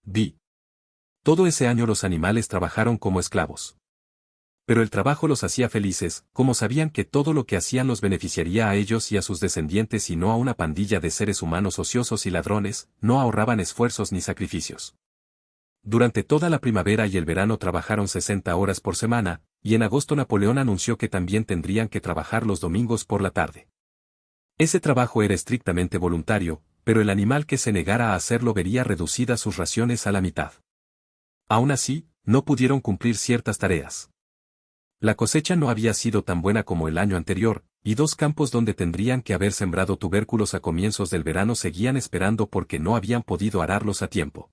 vi. Todo ese año los animales trabajaron como esclavos. Pero el trabajo los hacía felices, como sabían que todo lo que hacían los beneficiaría a ellos y a sus descendientes y no a una pandilla de seres humanos ociosos y ladrones, no ahorraban esfuerzos ni sacrificios. Durante toda la primavera y el verano trabajaron 60 horas por semana, y en agosto Napoleón anunció que también tendrían que trabajar los domingos por la tarde. Ese trabajo era estrictamente voluntario, pero el animal que se negara a hacerlo vería reducidas sus raciones a la mitad. Aún así, no pudieron cumplir ciertas tareas. La cosecha no había sido tan buena como el año anterior, y 2 campos donde tendrían que haber sembrado tubérculos a comienzos del verano seguían esperando porque no habían podido ararlos a tiempo.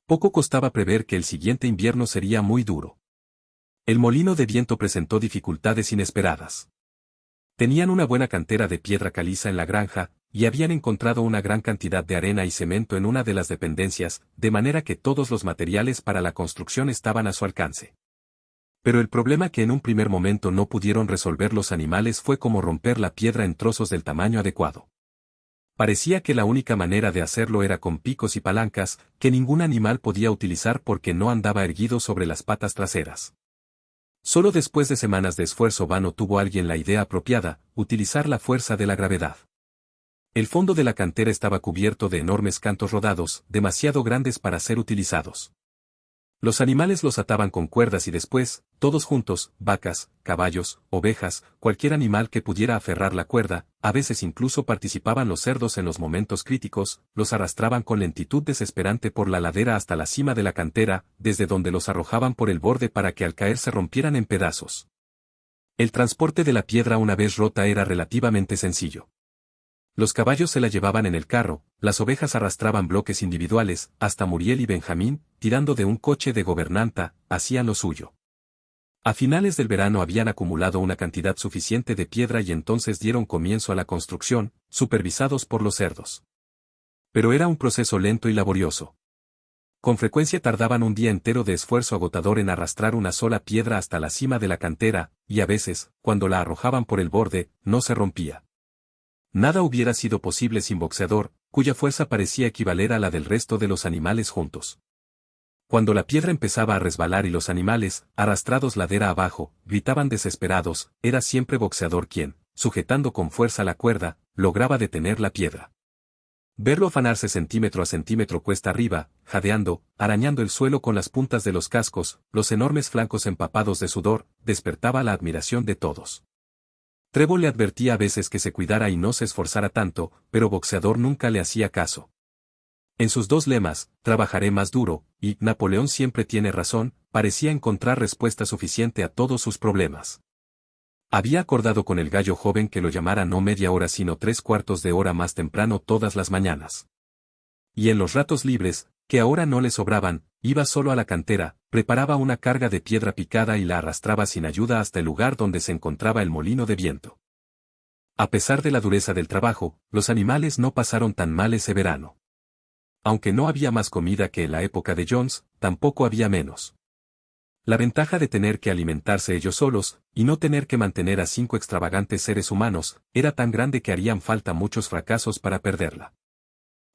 Poco costaba prever que el siguiente invierno sería muy duro. El molino de viento presentó dificultades inesperadas. Tenían una buena cantera de piedra caliza en la granja, y habían encontrado una gran cantidad de arena y cemento en una de las dependencias, de manera que todos los materiales para la construcción estaban a su alcance. Pero el problema que en un primer momento no pudieron resolver los animales fue cómo romper la piedra en trozos del tamaño adecuado. Parecía que la única manera de hacerlo era con picos y palancas, que ningún animal podía utilizar porque no andaba erguido sobre las patas traseras. Solo después de semanas de esfuerzo vano tuvo alguien la idea apropiada, utilizar la fuerza de la gravedad. El fondo de la cantera estaba cubierto de enormes cantos rodados, demasiado grandes para ser utilizados. Los animales los ataban con cuerdas y después, todos juntos, vacas, caballos, ovejas, cualquier animal que pudiera aferrar la cuerda, a veces incluso participaban los cerdos en los momentos críticos, los arrastraban con lentitud desesperante por la ladera hasta la cima de la cantera, desde donde los arrojaban por el borde para que al caer se rompieran en pedazos. El transporte de la piedra una vez rota era relativamente sencillo. Los caballos se la llevaban en el carro, las ovejas arrastraban bloques individuales, hasta Muriel y Benjamín, tirando de un coche de gobernanta, hacían lo suyo. A finales del verano habían acumulado una cantidad suficiente de piedra y entonces dieron comienzo a la construcción, supervisados por los cerdos. Pero era un proceso lento y laborioso. Con frecuencia tardaban un día entero de esfuerzo agotador en arrastrar una sola piedra hasta la cima de la cantera, y a veces, cuando la arrojaban por el borde, no se rompía. Nada hubiera sido posible sin Boxeador, cuya fuerza parecía equivaler a la del resto de los animales juntos. Cuando la piedra empezaba a resbalar y los animales, arrastrados ladera abajo, gritaban desesperados, era siempre Boxeador quien, sujetando con fuerza la cuerda, lograba detener la piedra. Verlo afanarse centímetro a centímetro cuesta arriba, jadeando, arañando el suelo con las puntas de los cascos, los enormes flancos empapados de sudor, despertaba la admiración de todos. Trébol le advertía a veces que se cuidara y no se esforzara tanto, pero Boxeador nunca le hacía caso. En sus 2 lemas, trabajaré más duro, y Napoleón siempre tiene razón, parecía encontrar respuesta suficiente a todos sus problemas. Había acordado con el gallo joven que lo llamara no media hora sino 3/4 de hora más temprano todas las mañanas. Y en los ratos libres, que ahora no le sobraban, iba solo a la cantera, preparaba una carga de piedra picada y la arrastraba sin ayuda hasta el lugar donde se encontraba el molino de viento. A pesar de la dureza del trabajo, los animales no pasaron tan mal ese verano. Aunque no había más comida que en la época de Jones, tampoco había menos. La ventaja de tener que alimentarse ellos solos, y no tener que mantener a 5 extravagantes seres humanos, era tan grande que harían falta muchos fracasos para perderla.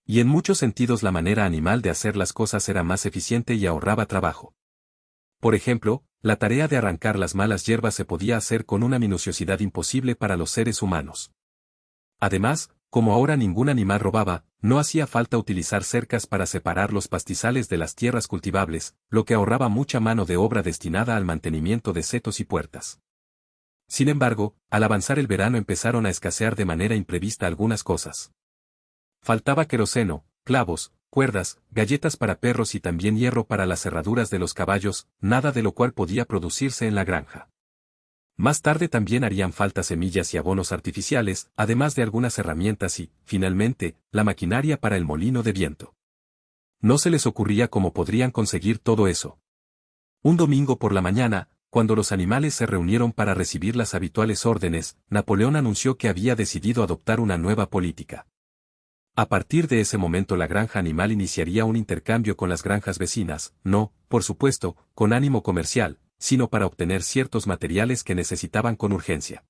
Y en muchos sentidos la manera animal de hacer las cosas era más eficiente y ahorraba trabajo. Por ejemplo, la tarea de arrancar las malas hierbas se podía hacer con una minuciosidad imposible para los seres humanos. Además, como ahora ningún animal robaba, no hacía falta utilizar cercas para separar los pastizales de las tierras cultivables, lo que ahorraba mucha mano de obra destinada al mantenimiento de setos y puertas. Sin embargo, al avanzar el verano empezaron a escasear de manera imprevista algunas cosas. Faltaba queroseno, clavos, cuerdas, galletas para perros y también hierro para las cerraduras de los caballos, nada de lo cual podía producirse en la granja. Más tarde también harían falta semillas y abonos artificiales, además de algunas herramientas y, finalmente, la maquinaria para el molino de viento. No se les ocurría cómo podrían conseguir todo eso. Un domingo por la mañana, cuando los animales se reunieron para recibir las habituales órdenes, Napoleón anunció que había decidido adoptar una nueva política. A partir de ese momento la granja animal iniciaría un intercambio con las granjas vecinas, no, por supuesto, con ánimo comercial, sino para obtener ciertos materiales que necesitaban con urgencia.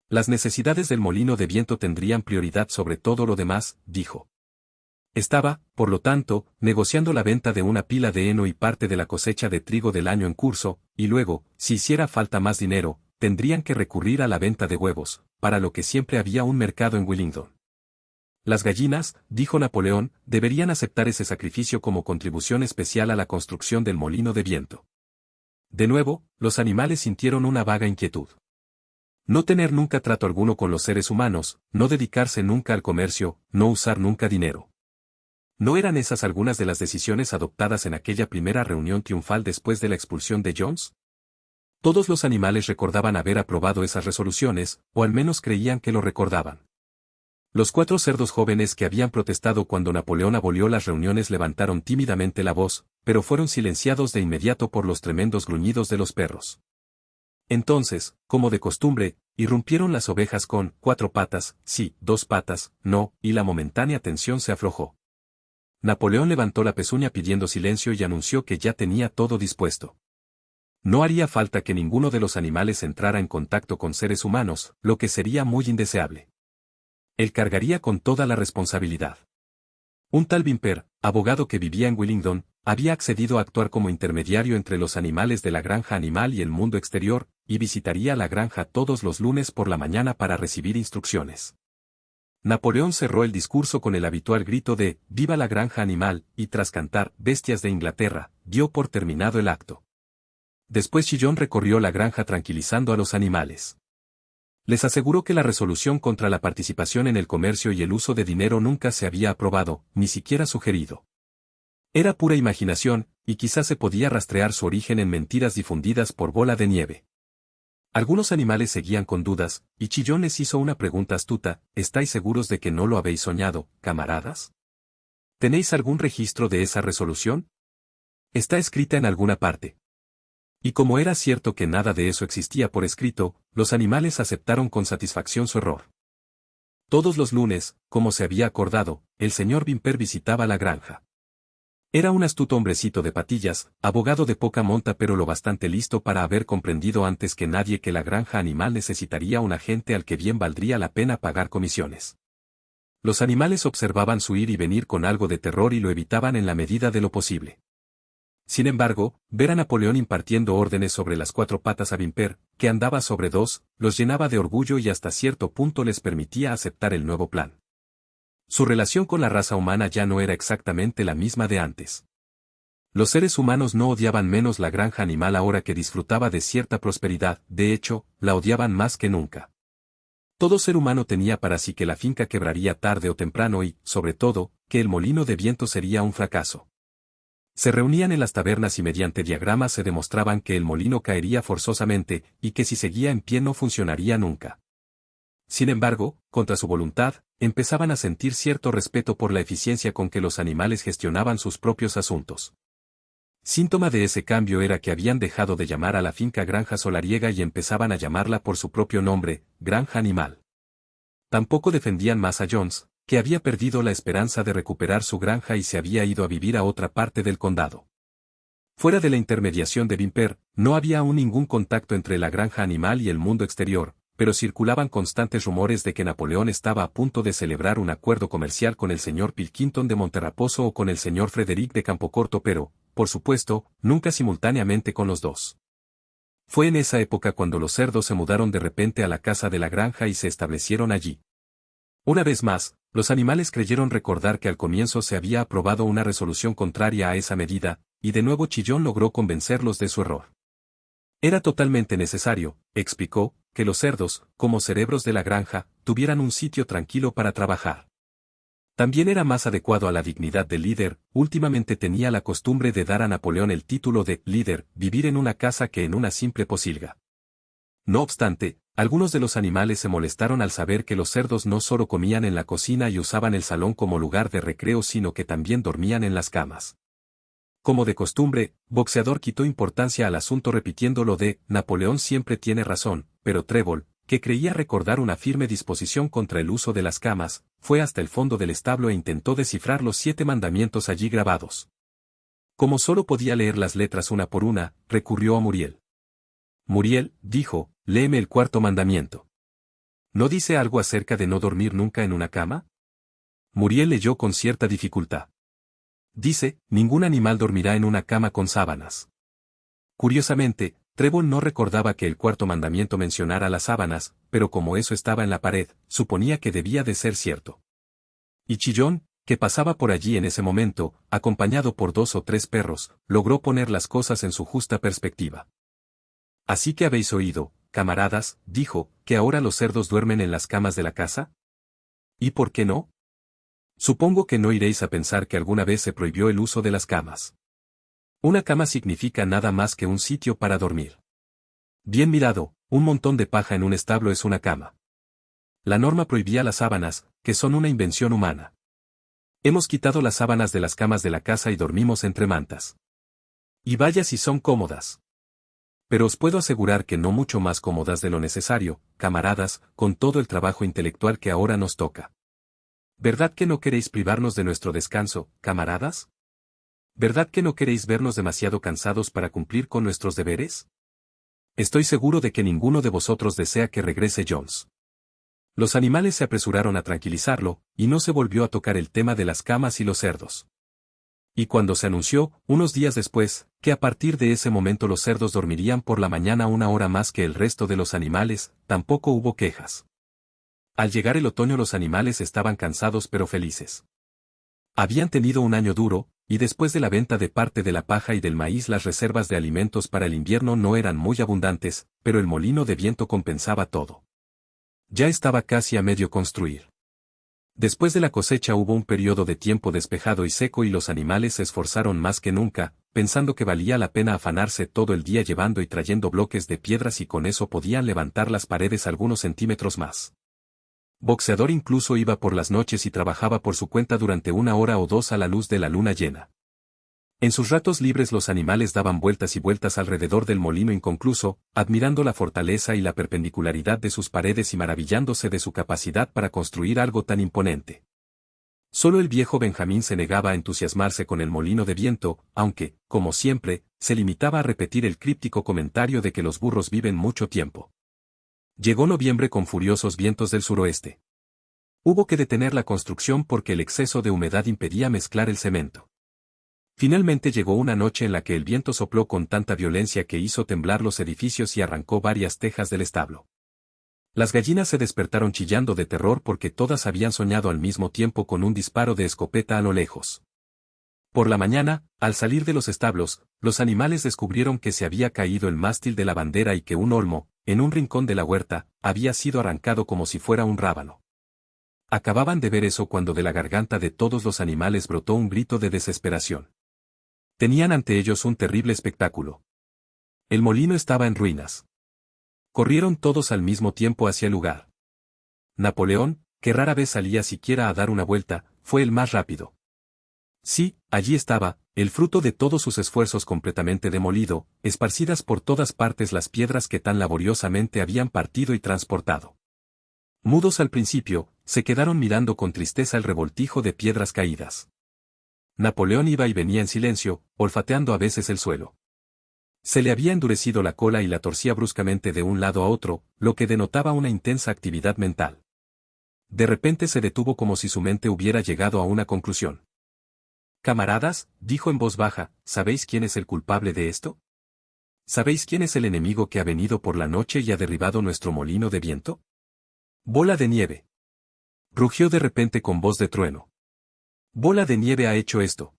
Las necesidades del molino de viento tendrían prioridad sobre todo lo demás, dijo. Estaba, por lo tanto, negociando la venta de una pila de heno y parte de la cosecha de trigo del año en curso, y luego, si hiciera falta más dinero, tendrían que recurrir a la venta de huevos, para lo que siempre había un mercado en Willingdon. Las gallinas, dijo Napoleón, deberían aceptar ese sacrificio como contribución especial a la construcción del molino de viento. De nuevo, los animales sintieron una vaga inquietud. No tener nunca trato alguno con los seres humanos, no dedicarse nunca al comercio, no usar nunca dinero. ¿No eran esas algunas de las decisiones adoptadas en aquella primera reunión triunfal después de la expulsión de Jones? Todos los animales recordaban haber aprobado esas resoluciones, o al menos creían que lo recordaban. Los 4 cerdos jóvenes que habían protestado cuando Napoleón abolió las reuniones levantaron tímidamente la voz, pero fueron silenciados de inmediato por los tremendos gruñidos de los perros. Entonces, como de costumbre, irrumpieron las ovejas con 4 patas, sí, 2 patas, no, y la momentánea tensión se aflojó. Napoleón levantó la pezuña pidiendo silencio y anunció que ya tenía todo dispuesto. No haría falta que ninguno de los animales entrara en contacto con seres humanos, lo que sería muy indeseable. Él cargaría con toda la responsabilidad. Un tal Vimper, abogado que vivía en Willingdon, había accedido a actuar como intermediario entre los animales de la granja animal y el mundo exterior, y visitaría la granja todos los lunes por la mañana para recibir instrucciones. Napoleón cerró el discurso con el habitual grito de «¡Viva la granja animal!» y tras cantar «Bestias de Inglaterra», dio por terminado el acto. Después Chillon recorrió la granja tranquilizando a los animales. Les aseguró que la resolución contra la participación en el comercio y el uso de dinero nunca se había aprobado, ni siquiera sugerido. Era pura imaginación, y quizás se podía rastrear su origen en mentiras difundidas por Bola de Nieve. Algunos animales seguían con dudas, y Chillon les hizo una pregunta astuta: ¿estáis seguros de que no lo habéis soñado, camaradas? ¿Tenéis algún registro de esa resolución? Está escrita en alguna parte. Y como era cierto que nada de eso existía por escrito, los animales aceptaron con satisfacción su error. Todos los lunes, como se había acordado, el señor Vimper visitaba la granja. Era un astuto hombrecito de patillas, abogado de poca monta pero lo bastante listo para haber comprendido antes que nadie que la granja animal necesitaría un agente al que bien valdría la pena pagar comisiones. Los animales observaban su ir y venir con algo de terror y lo evitaban en la medida de lo posible. Sin embargo, ver a Napoleón impartiendo órdenes sobre las 4 patas a Vimper, que andaba sobre 2, los llenaba de orgullo y hasta cierto punto les permitía aceptar el nuevo plan. Su relación con la raza humana ya no era exactamente la misma de antes. Los seres humanos no odiaban menos la granja animal ahora que disfrutaba de cierta prosperidad, de hecho, la odiaban más que nunca. Todo ser humano tenía para sí que la finca quebraría tarde o temprano y, sobre todo, que el molino de viento sería un fracaso. Se reunían en las tabernas y mediante diagramas se demostraban que el molino caería forzosamente, y que si seguía en pie no funcionaría nunca. Sin embargo, contra su voluntad, empezaban a sentir cierto respeto por la eficiencia con que los animales gestionaban sus propios asuntos. Síntoma de ese cambio era que habían dejado de llamar a la finca Granja Solariega y empezaban a llamarla por su propio nombre, Granja Animal. Tampoco defendían más a Jones, que había perdido la esperanza de recuperar su granja y se había ido a vivir a otra parte del condado. Fuera de la intermediación de Vimper, no había aún ningún contacto entre la granja animal y el mundo exterior, pero circulaban constantes rumores de que Napoleón estaba a punto de celebrar un acuerdo comercial con el señor Pilkington de Monterraposo o con el señor Frederick de Campocorto, pero, por supuesto, nunca simultáneamente con los dos. Fue en esa época cuando los cerdos se mudaron de repente a la casa de la granja y se establecieron allí. Una vez más, los animales creyeron recordar que al comienzo se había aprobado una resolución contraria a esa medida, y de nuevo Chillon logró convencerlos de su error. Era totalmente necesario, explicó, que los cerdos, como cerebros de la granja, tuvieran un sitio tranquilo para trabajar. También era más adecuado a la dignidad del líder. Últimamente tenía la costumbre de dar a Napoleón el título de líder, vivir en una casa que en una simple posilga. No obstante, algunos de los animales se molestaron al saber que los cerdos no solo comían en la cocina y usaban el salón como lugar de recreo sino que también dormían en las camas. Como de costumbre, Boxeador quitó importancia al asunto repitiendo lo de «Napoleón siempre tiene razón», pero Trébol, que creía recordar una firme disposición contra el uso de las camas, fue hasta el fondo del establo e intentó descifrar los 7 mandamientos allí grabados. Como solo podía leer las letras una por una, recurrió a Muriel. Muriel, dijo, léeme el 4.º mandamiento. ¿No dice algo acerca de no dormir nunca en una cama? Muriel leyó con cierta dificultad. Dice, ningún animal dormirá en una cama con sábanas. Curiosamente, Trevor no recordaba que el cuarto mandamiento mencionara las sábanas, pero como eso estaba en la pared, suponía que debía de ser cierto. Y Chillón, que pasaba por allí en ese momento, acompañado por 2 o 3 perros, logró poner las cosas en su justa perspectiva. Así que habéis oído, camaradas, dijo, que ahora los cerdos duermen en las camas de la casa. ¿Y por qué no? Supongo que no iréis a pensar que alguna vez se prohibió el uso de las camas. Una cama significa nada más que un sitio para dormir. Bien mirado, un montón de paja en un establo es una cama. La norma prohibía las sábanas, que son una invención humana. Hemos quitado las sábanas de las camas de la casa y dormimos entre mantas. Y vaya si son cómodas. Pero os puedo asegurar que no mucho más cómodas de lo necesario, camaradas, con todo el trabajo intelectual que ahora nos toca. ¿Verdad que no queréis privarnos de nuestro descanso, camaradas? ¿Verdad que no queréis vernos demasiado cansados para cumplir con nuestros deberes? Estoy seguro de que ninguno de vosotros desea que regrese Jones. Los animales se apresuraron a tranquilizarlo, y no se volvió a tocar el tema de las camas y los cerdos. Y cuando se anunció, unos días después, que a partir de ese momento los cerdos dormirían por la mañana 1 hora más que el resto de los animales, tampoco hubo quejas. Al llegar el otoño los animales estaban cansados pero felices. Habían tenido un año duro, y después de la venta de parte de la paja y del maíz las reservas de alimentos para el invierno no eran muy abundantes, pero el molino de viento compensaba todo. Ya estaba casi a medio construir. Después de la cosecha hubo un periodo de tiempo despejado y seco y los animales se esforzaron más que nunca, pensando que valía la pena afanarse todo el día llevando y trayendo bloques de piedras y con eso podían levantar las paredes algunos centímetros más. Boxeador incluso iba por las noches y trabajaba por su cuenta durante 1 hora o 2 a la luz de la luna llena. En sus ratos libres los animales daban vueltas y vueltas alrededor del molino inconcluso, admirando la fortaleza y la perpendicularidad de sus paredes y maravillándose de su capacidad para construir algo tan imponente. Solo el viejo Benjamín se negaba a entusiasmarse con el molino de viento, aunque, como siempre, se limitaba a repetir el críptico comentario de que los burros viven mucho tiempo. Llegó noviembre con furiosos vientos del suroeste. Hubo que detener la construcción porque el exceso de humedad impedía mezclar el cemento. Finalmente llegó una noche en la que el viento sopló con tanta violencia que hizo temblar los edificios y arrancó varias tejas del establo. Las gallinas se despertaron chillando de terror porque todas habían soñado al mismo tiempo con un disparo de escopeta a lo lejos. Por la mañana, al salir de los establos, los animales descubrieron que se había caído el mástil de la bandera y que un olmo, en un rincón de la huerta, había sido arrancado como si fuera un rábano. Acababan de ver eso cuando de la garganta de todos los animales brotó un grito de desesperación. Tenían ante ellos un terrible espectáculo. El molino estaba en ruinas. Corrieron todos al mismo tiempo hacia el lugar. Napoleón, que rara vez salía siquiera a dar una vuelta, fue el más rápido. Sí, allí estaba, el fruto de todos sus esfuerzos completamente demolido, esparcidas por todas partes las piedras que tan laboriosamente habían partido y transportado. Mudos al principio, se quedaron mirando con tristeza el revoltijo de piedras caídas. Napoleón iba y venía en silencio, olfateando a veces el suelo. Se le había endurecido la cola y la torcía bruscamente de un lado a otro, lo que denotaba una intensa actividad mental. De repente se detuvo como si su mente hubiera llegado a una conclusión. Camaradas, dijo en voz baja, ¿sabéis quién es el culpable de esto? ¿Sabéis quién es el enemigo que ha venido por la noche y ha derribado nuestro molino de viento? Bola de Nieve. Rugió de repente con voz de trueno. Bola de Nieve ha hecho esto.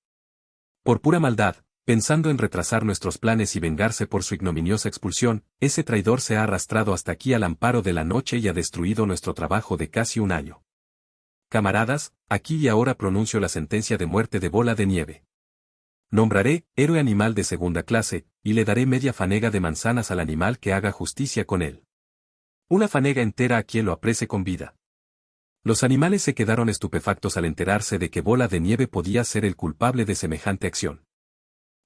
Por pura maldad, pensando en retrasar nuestros planes y vengarse por su ignominiosa expulsión, ese traidor se ha arrastrado hasta aquí al amparo de la noche y ha destruido nuestro trabajo de casi un año. Camaradas, aquí y ahora pronuncio la sentencia de muerte de Bola de Nieve. Nombraré, héroe animal de segunda clase, y le daré media fanega de manzanas al animal que haga justicia con él. Una fanega entera a quien lo aprese con vida. Los animales se quedaron estupefactos al enterarse de que Bola de Nieve podía ser el culpable de semejante acción.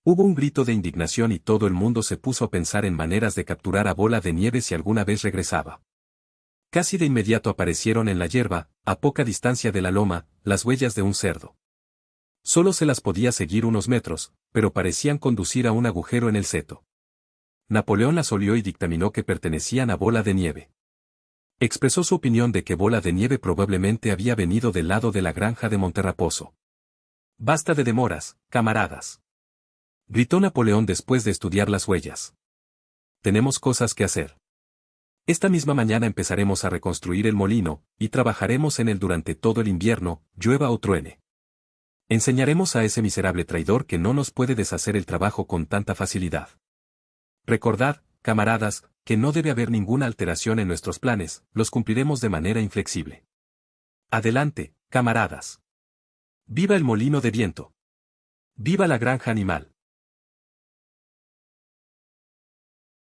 Hubo un grito de indignación y todo el mundo se puso a pensar en maneras de capturar a Bola de Nieve si alguna vez regresaba. Casi de inmediato aparecieron en la hierba, a poca distancia de la loma, las huellas de un cerdo. Solo se las podía seguir unos metros, pero parecían conducir a un agujero en el seto. Napoleón las olió y dictaminó que pertenecían a Bola de Nieve. Expresó su opinión de que Bola de Nieve probablemente había venido del lado de la granja de Monterraposo. Basta de demoras, camaradas. Gritó Napoleón después de estudiar las huellas. Tenemos cosas que hacer. Esta misma mañana empezaremos a reconstruir el molino, y trabajaremos en él durante todo el invierno, llueva o truene. Enseñaremos a ese miserable traidor que no nos puede deshacer el trabajo con tanta facilidad. Recordad, camaradas, que no debe haber ninguna alteración en nuestros planes, los cumpliremos de manera inflexible. Adelante, camaradas. ¡Viva el molino de viento! ¡Viva la granja animal!